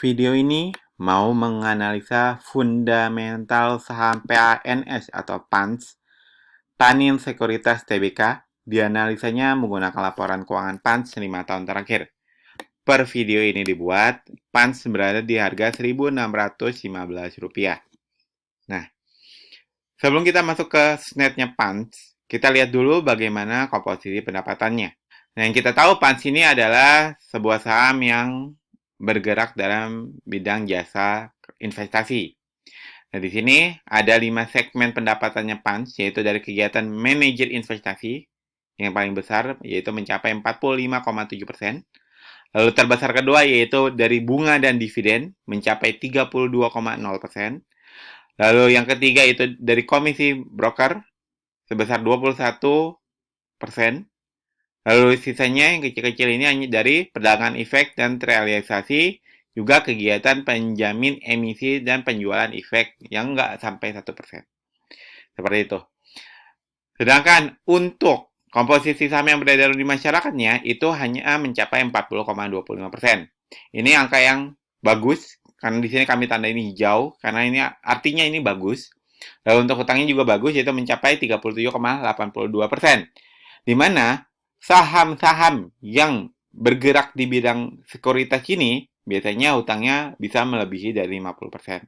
Video ini mau menganalisa fundamental saham PANS atau PANS, Panin Sekuritas Tbk. Dianalisanya menggunakan laporan keuangan PANS 5 tahun terakhir. Per video ini dibuat, PANS berada di harga Rp1.615. Nah, sebelum kita masuk ke snapnya PANS, kita lihat dulu bagaimana komposisi pendapatannya. Nah, yang kita tahu PANS ini adalah sebuah saham yang bergerak dalam bidang jasa investasi. Nah, di sini ada 5 segmen pendapatannya PANS, yaitu dari kegiatan manajer investasi, yang paling besar, yaitu mencapai 45,7%. Lalu terbesar kedua, yaitu dari bunga dan dividen, mencapai 32,0%. Lalu yang ketiga, itu dari komisi broker, sebesar 21%. Lalu sisanya yang kecil-kecil ini hanya dari perdagangan efek dan realisasi, juga kegiatan penjamin emisi dan penjualan efek yang nggak sampai 1%. Seperti itu. Sedangkan untuk komposisi saham yang beredar di masyarakatnya itu hanya mencapai 40,25%. Ini angka yang bagus, karena di sini kami tanda ini hijau, karena ini artinya ini bagus. Lalu untuk hutangnya juga bagus, yaitu mencapai 37,82%. Di mana saham-saham yang bergerak di bidang sekuritas ini biasanya hutangnya bisa melebihi dari 50%.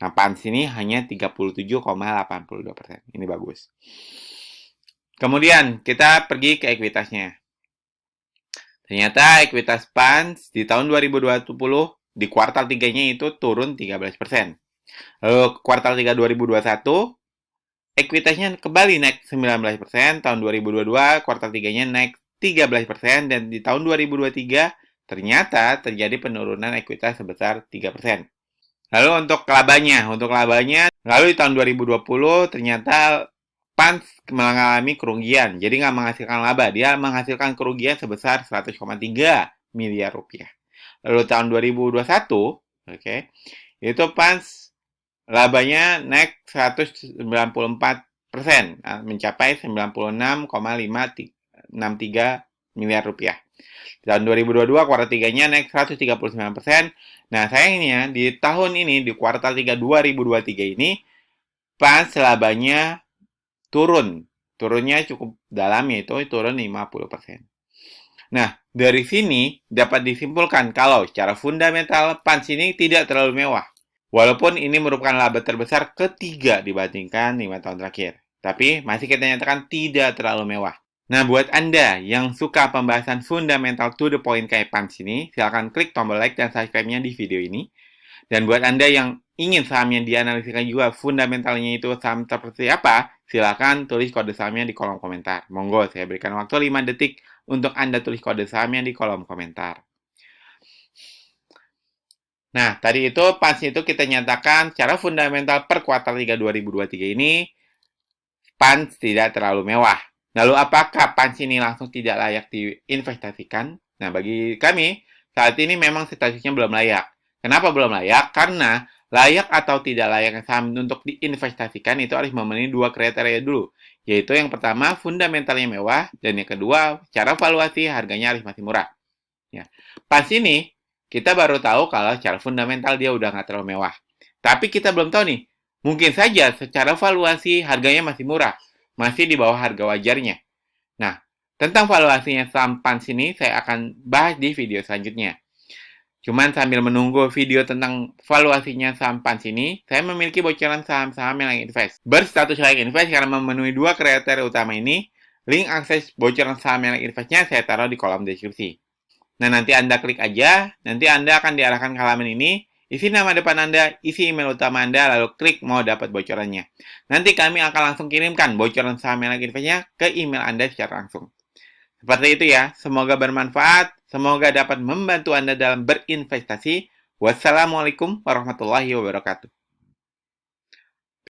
Nah, PANS ini hanya 37,82%. Ini bagus. Kemudian kita pergi ke ekuitasnya. Ternyata ekuitas PANS di tahun 2020 di kuartal 3-nya itu turun 13%. Lalu kuartal 3 2021 ekuitasnya kembali naik 19%, tahun 2022 kuartal 3-nya naik 13%, dan di tahun 2023 ternyata terjadi penurunan ekuitas sebesar 3%. Lalu untuk labanya, lalu di tahun 2020 ternyata PANS mengalami kerugian, jadi nggak menghasilkan laba, dia menghasilkan kerugian sebesar 100,3 miliar rupiah. Lalu tahun 2021, itu PANS labanya naik 194%, mencapai 96,563 miliar rupiah. Tahun 2022 kuartal 3-nya naik 139%. Nah, sayangnya di tahun ini, di kuartal 3 2023 ini, PANS labanya turunnya cukup dalam, yaitu turun 50%. Nah, dari sini dapat disimpulkan kalau secara fundamental PANS ini tidak terlalu mewah. Walaupun ini merupakan laba terbesar ketiga dibandingkan 5 tahun terakhir. Tapi masih kita nyatakan tidak terlalu mewah. Nah, buat Anda yang suka pembahasan fundamental to the point kayak PANS ini, silahkan klik tombol like dan subscribe-nya di video ini. Dan buat Anda yang ingin sahamnya dianalisikan juga fundamentalnya itu saham seperti apa, silakan tulis kode sahamnya di kolom komentar. Monggo, saya berikan waktu 5 detik untuk Anda tulis kode sahamnya di kolom komentar. Nah, tadi itu PANS itu kita nyatakan secara fundamental per kuartal 3 2023 ini PANS tidak terlalu mewah. Lalu apakah PANS ini langsung tidak layak diinvestasikan? Nah, bagi kami saat ini memang statusnya belum layak. Kenapa belum layak? Karena layak atau tidak layaknya saham untuk diinvestasikan itu harus memenuhi 2 kriteria dulu. Yaitu yang pertama, fundamentalnya mewah, dan yang kedua, secara valuasi harganya harus masih murah. Ya. PANS ini, kita baru tahu kalau secara fundamental dia udah nggak terlalu mewah. Tapi kita belum tahu nih, mungkin saja secara valuasi harganya masih murah, masih di bawah harga wajarnya. Nah, tentang valuasinya saham PANS ini saya akan bahas di video selanjutnya. Cuman sambil menunggu video tentang valuasinya saham PANS ini, saya memiliki bocoran saham-saham yang layak invest. Berstatus layak invest karena memenuhi 2 kriteria utama ini. Link akses bocoran saham yang layak investnya saya taruh di kolom deskripsi. Nah, nanti Anda klik aja, nanti Anda akan diarahkan ke halaman ini, isi nama depan Anda, isi email utama Anda, lalu klik mau dapat bocorannya. Nanti kami akan langsung kirimkan bocoran saham yang layak investnya ke email Anda secara langsung. Seperti itu ya, semoga bermanfaat, semoga dapat membantu Anda dalam berinvestasi. Wassalamualaikum warahmatullahi wabarakatuh.